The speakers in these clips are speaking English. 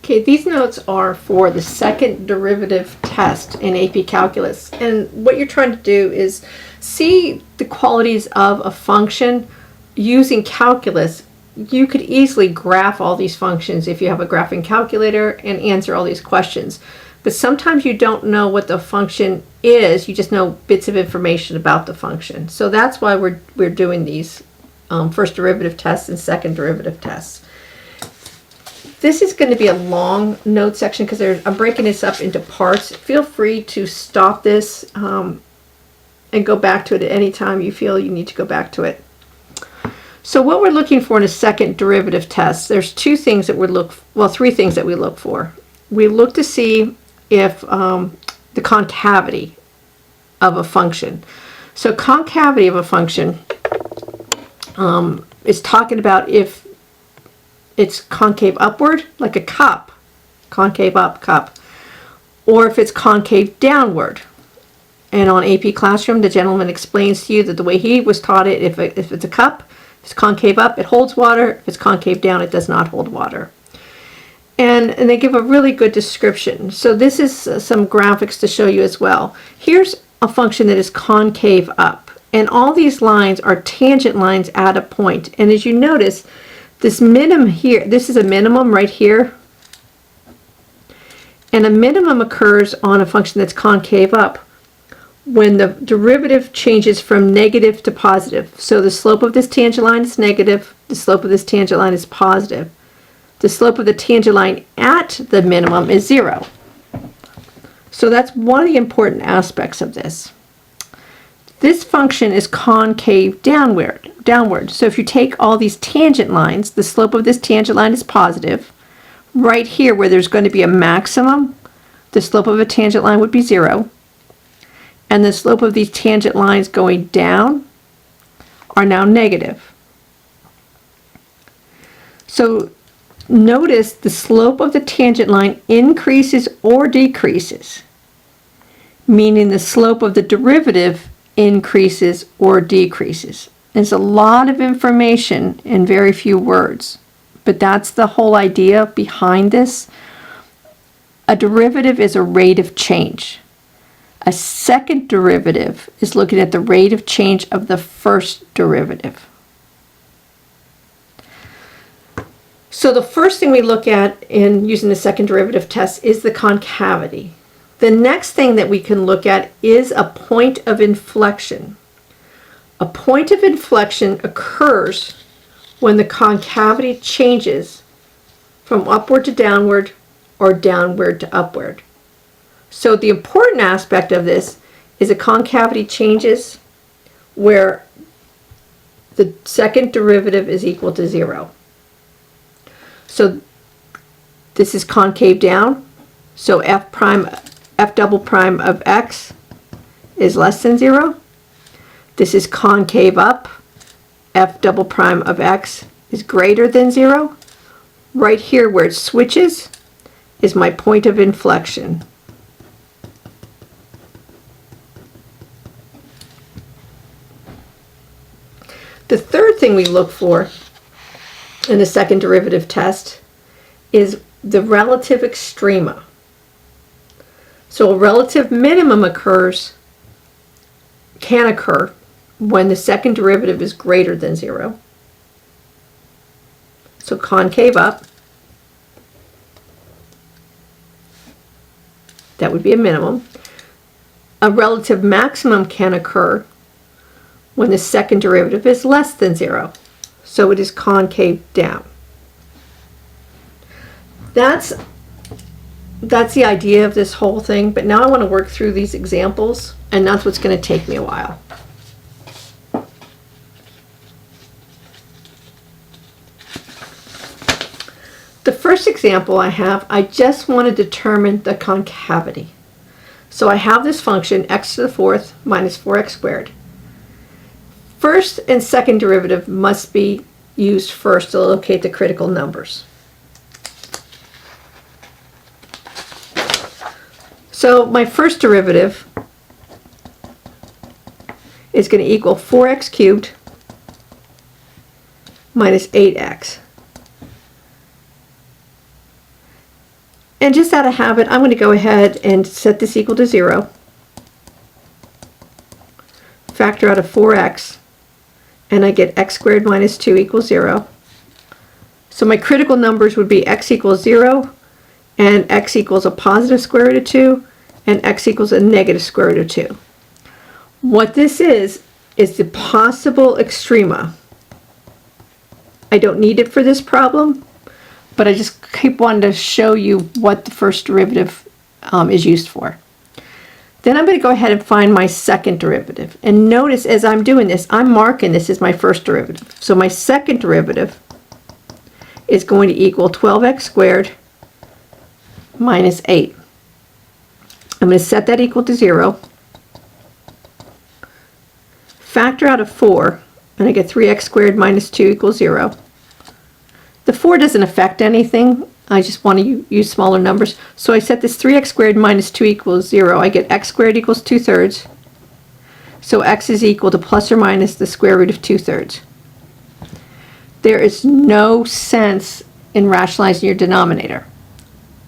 Okay, these notes are for the second derivative test in AP Calculus. And what you're trying to do is see the qualities of a function using calculus. You could easily graph all these functions if you have a graphing calculator and answer all these questions. But sometimes you don't know what the function is, you just know bits of information about the function. So that's why we're doing these first derivative tests and second derivative tests. This is going to be a long note section because I'm breaking this up into parts. Feel free to stop this and go back to it at any time you feel you need to go back to it. So what we're looking for in a second derivative test, there's three things that we look for. We look to see if the concavity of a function. So concavity of a function is talking about if it's concave upward, like a cup, concave up cup, or if it's concave downward. And on AP Classroom, the gentleman explains to you that the way he was taught it, if it's a cup, if it's concave up, it holds water. If it's concave down, it does not hold water. And they give a really good description. So this is some graphics to show you as well. Here's a function that is concave up. And all these lines are tangent lines at a point. And as you notice, this minimum here, this is a minimum right here. And a minimum occurs on a function that's concave up when the derivative changes from negative to positive. So the slope of this tangent line is negative, the slope of this tangent line is positive. The slope of the tangent line at the minimum is 0. So that's one of the important aspects of this. This function is concave downward. So if you take all these tangent lines, the slope of this tangent line is positive. Right here where there's going to be a maximum, the slope of a tangent line would be 0. And the slope of these tangent lines going down are now negative. So notice the slope of the tangent line increases or decreases, meaning the slope of the derivative increases or decreases. There's a lot of information in very few words, but that's the whole idea behind this. A derivative is a rate of change. A second derivative is looking at the rate of change of the first derivative. So the first thing we look at in using the second derivative test is the concavity. The next thing that we can look at is a point of inflection. A point of inflection occurs when the concavity changes from upward to downward or downward to upward. So the important aspect of this is a concavity changes where the second derivative is equal to 0. So this is concave down, so f double prime of x is less than 0. This is concave up, f double prime of x is greater than 0. Right here where it switches is my point of inflection. The third thing we look for in the second derivative test is the relative extrema. So a relative minimum can occur when the second derivative is greater than 0. So concave up, that would be a minimum. A relative maximum can occur when the second derivative is less than 0. So it is concave down. That's the idea of this whole thing, but now I want to work through these examples, and that's what's going to take me a while. The first example I have, I just want to determine the concavity. So I have this function x to the fourth minus 4x squared. First and second derivative must be used first to locate the critical numbers. So my first derivative is going to equal 4x cubed minus 8x. And just out of habit, I'm going to go ahead and set this equal to 0. Factor out of 4x, and I get x squared minus 2 equals 0. So my critical numbers would be x equals 0, and x equals a positive square root of 2, and x equals a negative square root of 2. What this is the possible extrema. I don't need it for this problem, but I just keep wanting to show you what the first derivative is used for. Then I'm going to go ahead and find my second derivative. And notice as I'm doing this, I'm marking this as my first derivative. So my second derivative is going to equal 12x squared minus 8. I'm going to set that equal to 0. Factor out of 4, and I get 3x squared minus 2 equals 0. The 4 doesn't affect anything. I just want to use smaller numbers. So I set this 3x squared minus 2 equals 0. I get x squared equals 2/3. So x is equal to plus or minus the square root of 2/3. There is no sense in rationalizing your denominator.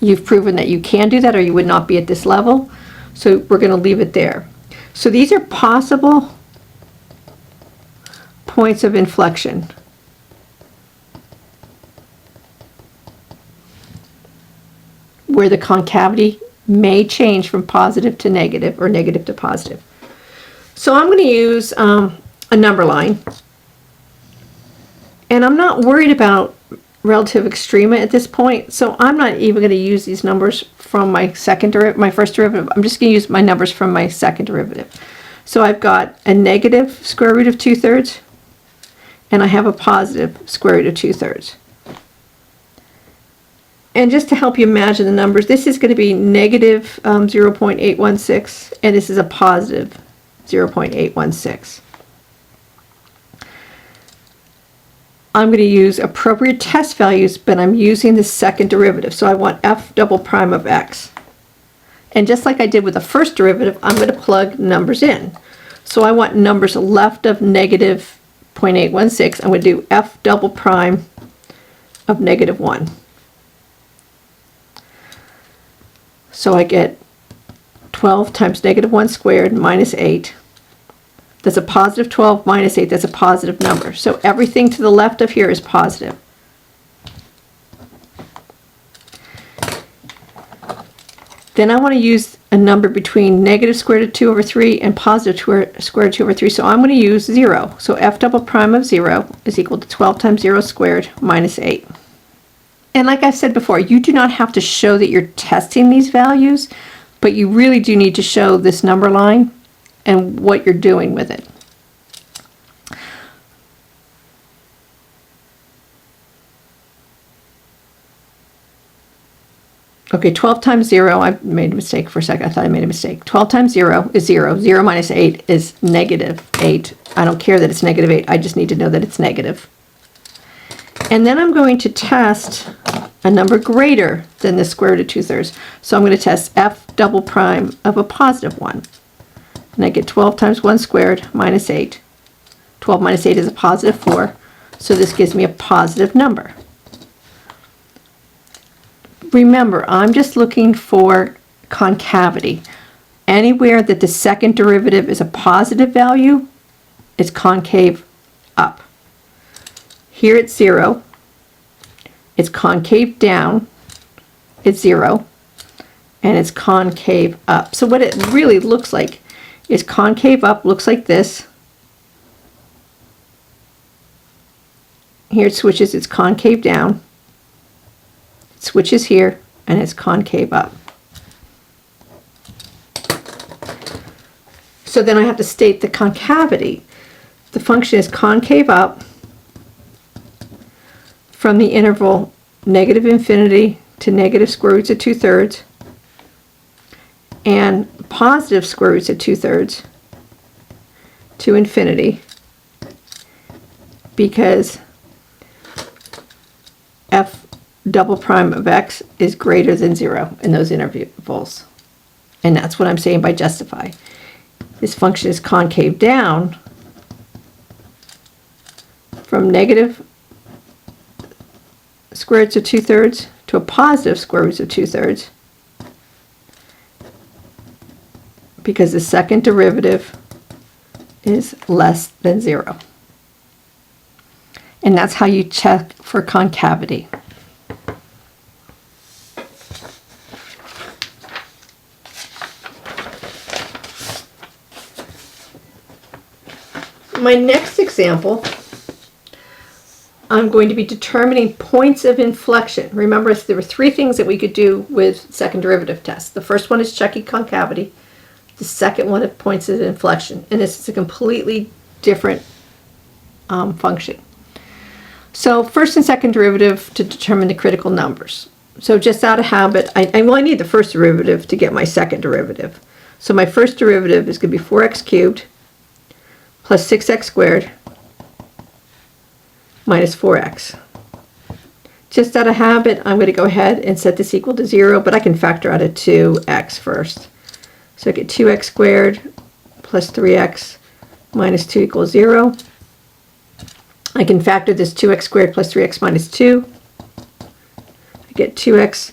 You've proven that you can do that or you would not be at this level. So we're going to leave it there. So these are possible points of inflection. Where the concavity may change from positive to negative or negative to positive. So I'm going to use a number line. And I'm not worried about relative extrema at this point, so I'm not even going to use these numbers from my first derivative. I'm just going to use my numbers from my second derivative. So I've got a negative square root of 2/3, and I have a positive square root of 2/3. And just to help you imagine the numbers, this is going to be negative 0.816, and this is a positive 0.816. I'm going to use appropriate test values, but I'm using the second derivative. So I want f double prime of x. And just like I did with the first derivative, I'm going to plug numbers in. So I want numbers left of negative 0.816. I'm going to do f double prime of negative 1. So I get 12 times negative 1 squared minus 8. That's a positive 12 minus 8. That's a positive number. So everything to the left of here is positive. Then I want to use a number between negative square root of 2 over 3 and positive square root of 2 over 3. So I'm going to use 0. So f double prime of 0 is equal to 12 times 0 squared minus 8. And like I said before, you do not have to show that you're testing these values, but you really do need to show this number line and what you're doing with it. Okay, 12 times 0, I made a mistake for a second. I thought I made a mistake. 12 times 0 is 0. 0 minus 8 is negative 8. I don't care that it's negative 8. I just need to know that it's negative. And then I'm going to test a number greater than the square root of 2/3. So I'm going to test f double prime of a positive 1. And I get 12 times 1 squared minus 8. 12 minus 8 is a positive 4. So this gives me a positive number. Remember, I'm just looking for concavity. Anywhere that the second derivative is a positive value, it's concave up. Here it's 0. It's concave down. It's 0. And it's concave up. So what it really looks like is concave up looks like this. Here it switches, it's concave down. It switches here, and it's concave up. So then I have to state the concavity. The function is concave up from the interval negative infinity to negative square roots of 2/3 and positive square roots of 2/3 to infinity, because f double prime of x is greater than 0 in those intervals. And that's what I'm saying by justify. This function is concave down from negative square roots of 2/3 to a positive square root of 2/3 because the second derivative is less than 0. And that's how you check for concavity. My next example, I'm going to be determining points of inflection. Remember, there were 3 things that we could do with second derivative tests. The first one is checking concavity. The second one is points of inflection. And this is a completely different function. So first and second derivative to determine the critical numbers. So just out of habit, I only need the first derivative to get my second derivative. So my first derivative is going to be 4x cubed plus 6x squared minus 4x. Just out of habit, I'm going to go ahead and set this equal to 0, but I can factor out a 2x first. So I get 2x squared plus 3x minus 2 equals 0. I can factor this 2x squared plus 3x minus 2. I get 2x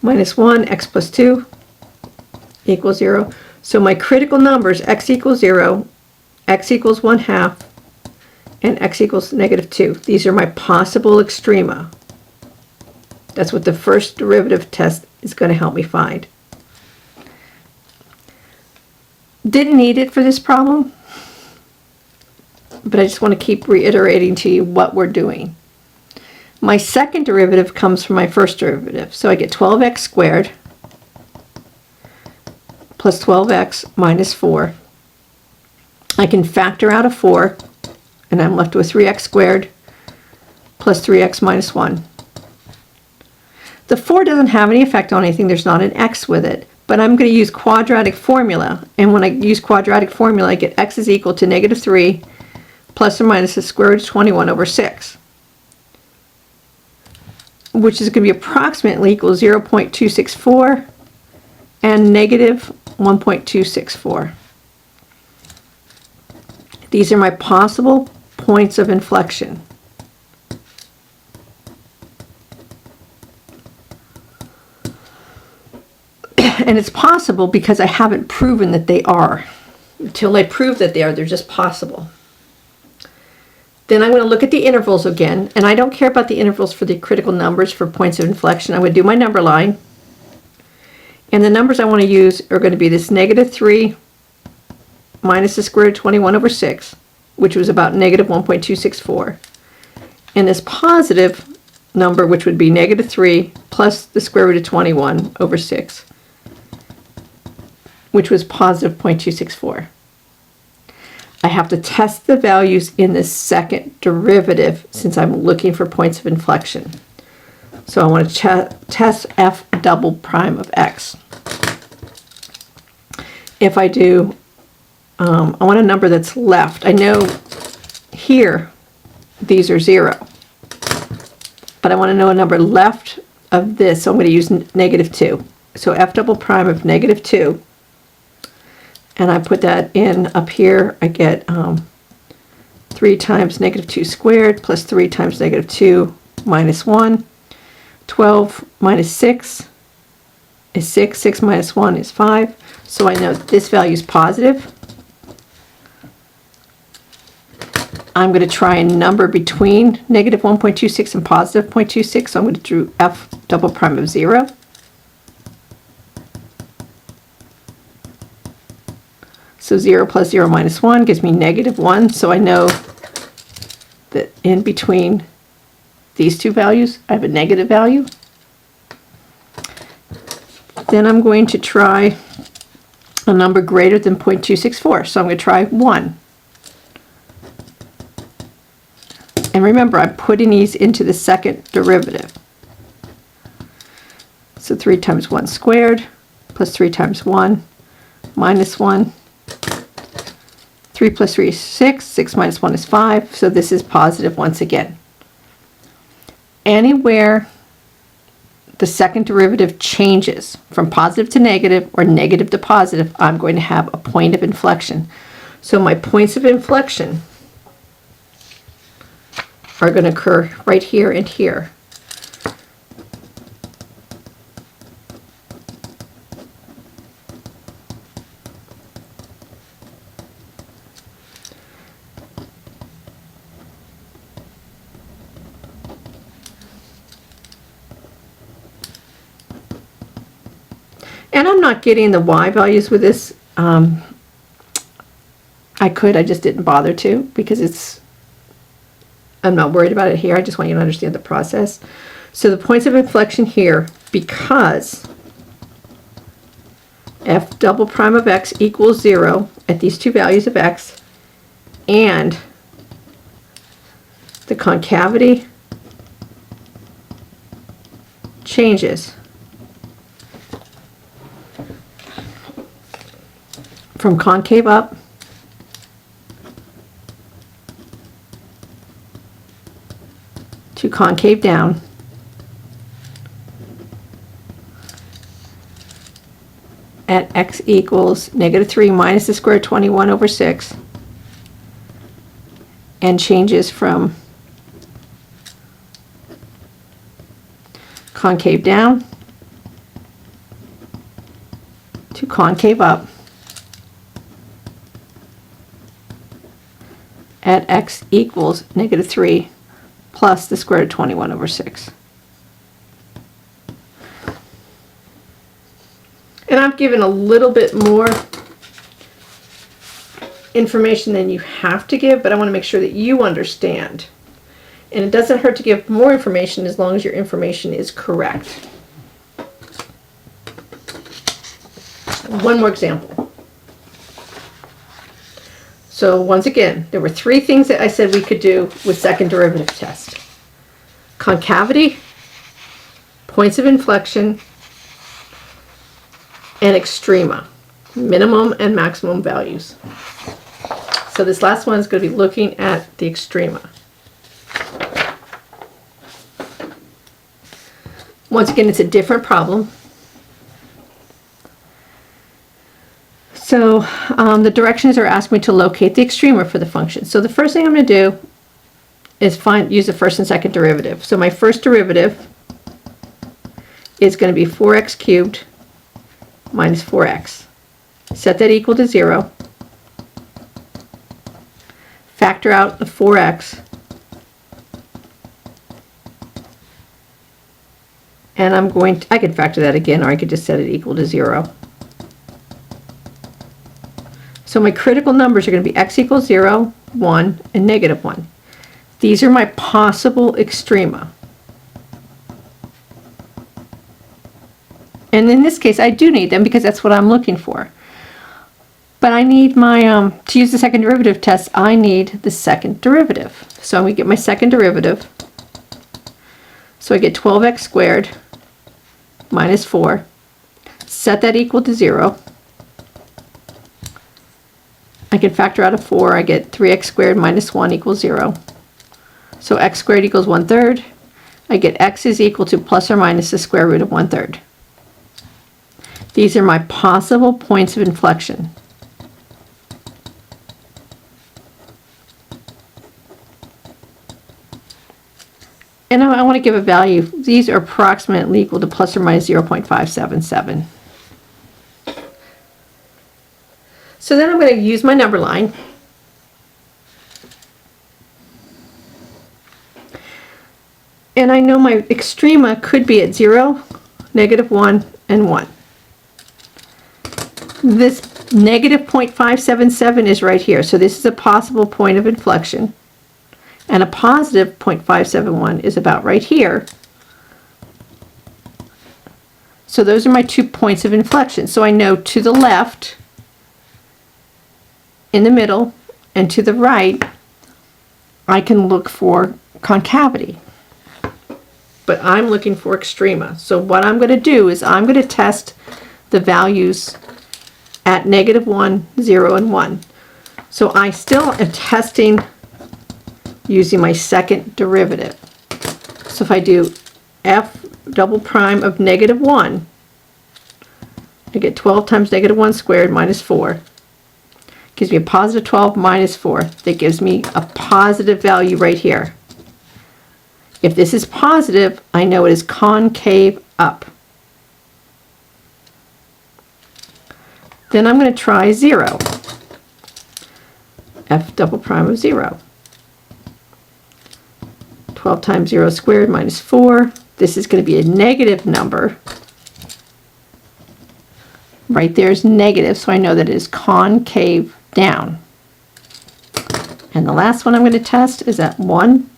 minus 1, x plus 2 equals 0. So my critical numbers, x equals 0, x equals 1/2, and x equals -2. These are my possible extrema. That's what the first derivative test is going to help me find. Didn't need it for this problem, but I just want to keep reiterating to you what we're doing. My second derivative comes from my first derivative. So I get 12x squared plus 12x minus 4. I can factor out a 4, and I'm left with 3x squared plus 3x minus 1. The 4 doesn't have any effect on anything. There's not an x with it. But I'm going to use quadratic formula. And when I use quadratic formula, I get x is equal to -3 plus or minus the square root of 21 over 6. Which is going to be approximately equal to 0.264 and -1.264. These are my possible points of inflection. And it's possible because I haven't proven that they are. Until I prove that they are, they're just possible. Then I'm going to look at the intervals again, and I don't care about the intervals for the critical numbers for points of inflection. I'm going to do my number line. And the numbers I want to use are going to be this -3 minus the square root of 21 over 6, which was about -1.264. And this positive number, which would be -3 plus the square root of 21 over 6, which was positive 0.264. I have to test the values in the second derivative since I'm looking for points of inflection. So I want to test f double prime of x. If I do, I want a number that's left. I know here these are 0, but I want to know a number left of this, so I'm going to use -2. So f double prime of -2. And I put that in up here. I get 3 times -2 squared plus 3 times -2 minus 1. 12 minus 6 is 6. 6 minus 1 is 5. So I know this value is positive. I'm going to try a number between -1.26 and positive 0.26. So I'm going to do f double prime of 0. So 0 plus 0 minus 1 gives me -1. So I know that in between these two values, I have a negative value. Then I'm going to try a number greater than 0.264. So I'm going to try 1. And remember, I'm putting these into the second derivative. So 3 times 1 squared plus 3 times 1 minus 1. 3 plus 3 is 6. 6 minus 1 is 5. So this is positive once again. Anywhere the second derivative changes from positive to negative or negative to positive, I'm going to have a point of inflection. So my points of inflection are going to occur right here and here. And I'm not getting the y values with this. I just didn't bother to, because I'm not worried about it here. I just want you to understand the process. So the points of inflection here, because f double prime of x equals 0 at these two values of x, and the concavity changes from concave up to concave down, at x equals -3 minus the square root of 21 over 6, and changes from concave down to concave up at x equals -3 plus the square root of 21 over 6. And I've given a little bit more information than you have to give, but I want to make sure that you understand. And it doesn't hurt to give more information as long as your information is correct. One more example. So once again, there were three things that I said we could do with second derivative test: concavity, points of inflection, and extrema, minimum and maximum values. So this last one is going to be looking at the extrema. Once again, it's a different problem. So the directions are asking me to locate the extrema for the function. So the first thing I'm going to do is use the first and second derivative. So my first derivative is going to be 4x cubed minus 4x. Set that equal to 0. Factor out the 4x. And I could factor that again, or I could just set it equal to 0. So my critical numbers are going to be x equals 0, 1, and -1. These are my possible extrema. And in this case, I do need them because that's what I'm looking for. But I need my, to use the second derivative test, I need the second derivative. So I'm going to get my second derivative. So I get 12x squared minus 4. Set that equal to 0. I can factor out a 4. I get 3x squared minus 1 equals 0. So x squared equals 1/3. I get x is equal to plus or minus the square root of 1/3. These are my possible points of inflection. And I want to give a value. These are approximately equal to plus or minus 0.577. So then I'm going to use my number line. And I know my extrema could be at 0, -1, and 1. This -0.577 is right here. So this is a possible point of inflection. And a positive 0.571 is about right here. So those are my 2 points of inflection. So I know to the left, in the middle, and to the right, I can look for concavity. But I'm looking for extrema. So what I'm going to do is I'm going to test the values at -1, 0, and 1. So I still am testing using my second derivative. So if I do f double prime of -1, I get 12 times -1 squared minus 4. Gives me a positive 12 minus 4. That gives me a positive value right here. If this is positive, I know it is concave up. Then I'm going to try 0. F double prime of 0. 12 times 0 squared minus 4. This is going to be a negative number. Right there is negative, so I know that it is concave down. And the last one I'm going to test is at 1.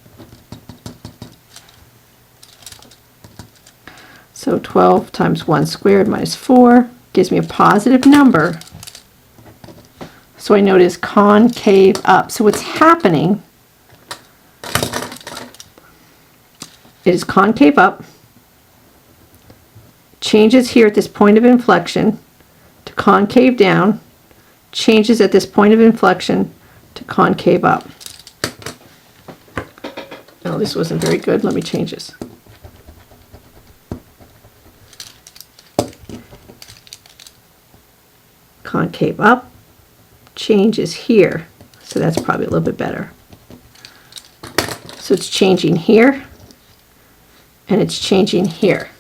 So 12 times 1 squared minus 4 gives me a positive number. So I know it is concave up. So what's happening, it is concave up, changes here at this point of inflection to concave down, changes at this point of inflection to concave up. Oh, this wasn't very good. Let me change this. Concave up, changes here. So that's probably a little bit better. So it's changing here, and it's changing here.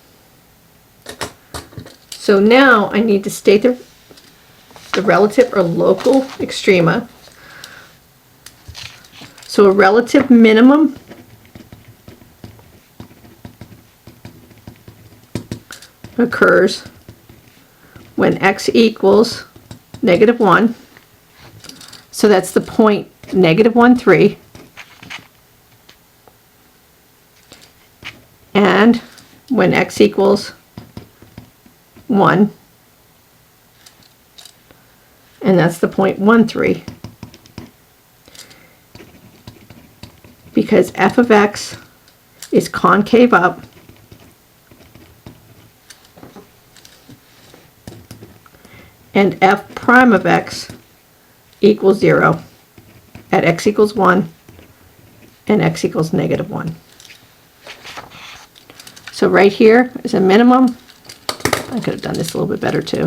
So now I need to state the relative or local extrema. So a relative minimum occurs when x equals -1. So that's the point -1, 3. And when x equals 1, and that's the point 1, 3. Because f of x is concave up, and f prime of x equals 0 at x equals 1 and x equals -1. So right here is a minimum. I could have done this a little bit better too.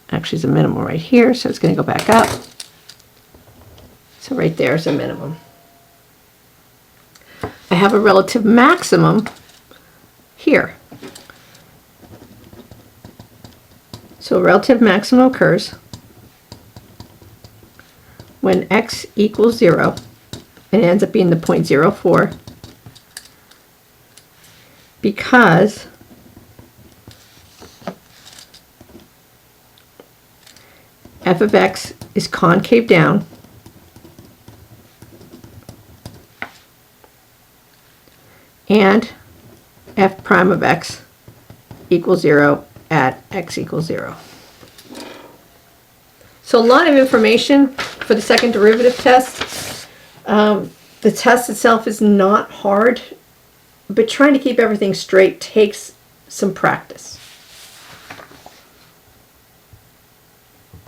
Actually, it's a minimum right here, so it's going to go back up. So right there is a minimum. I have a relative maximum here. So relative maximum occurs when x equals 0, and it ends up being the point 0.04, because f of x is concave down, and f prime of x equals 0 at x equals 0. So a lot of information for the second derivative test. The test itself is not hard, but trying to keep everything straight takes some practice.